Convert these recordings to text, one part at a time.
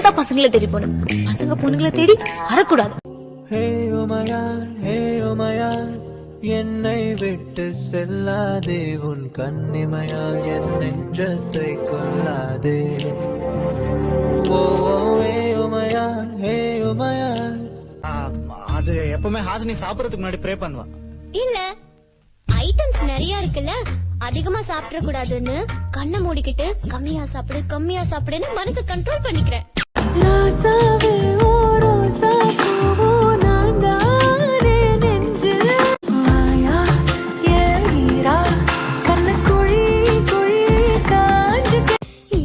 தான் பசங்களை தேடி போகணும். பசங்க பொண்ணுங்களை தேடி வரக்கூடாது. என்னை விட்டு செல்லாதே, உன் கண்ணிமையால் என் நெஞ்சத்தை கொல்லாதே. அது எப்பவுமே ஹாசினி சாப்பிடறதுக்கு முன்னாடி ப்ரே பண்ணுவா. இல்ல ஐட்டம்ஸ் நிறைய இருக்குல்ல, அதிகமா சாப்பிட கூடாதுன்னு கண்ணை மூடிக்கிட்டு கம்மியா சாப்பிடுன்னு மனசை கண்ட்ரோல் பண்ணிக்கிறேன்.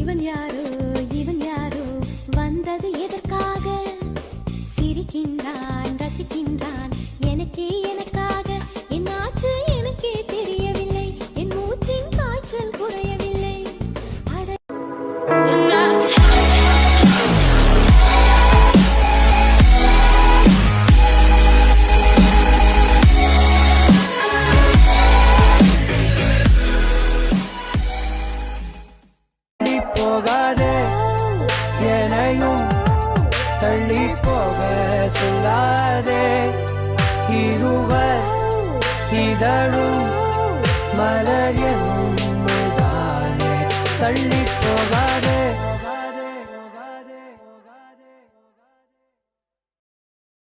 இவன் யாரோ வந்தது எதற்காக? சிரிக்கின்றான், ரசிக்கின்றான், எனக்காக. என்னாச்சு எனக்கே தெரியவில்லை, என் மூச்சின் காய்ச்சல் குறையவில்லை. போகாதே, என்னையும் தள்ளி போக சொல்லாதே. இருவர் இதழும் மலர் என்னும்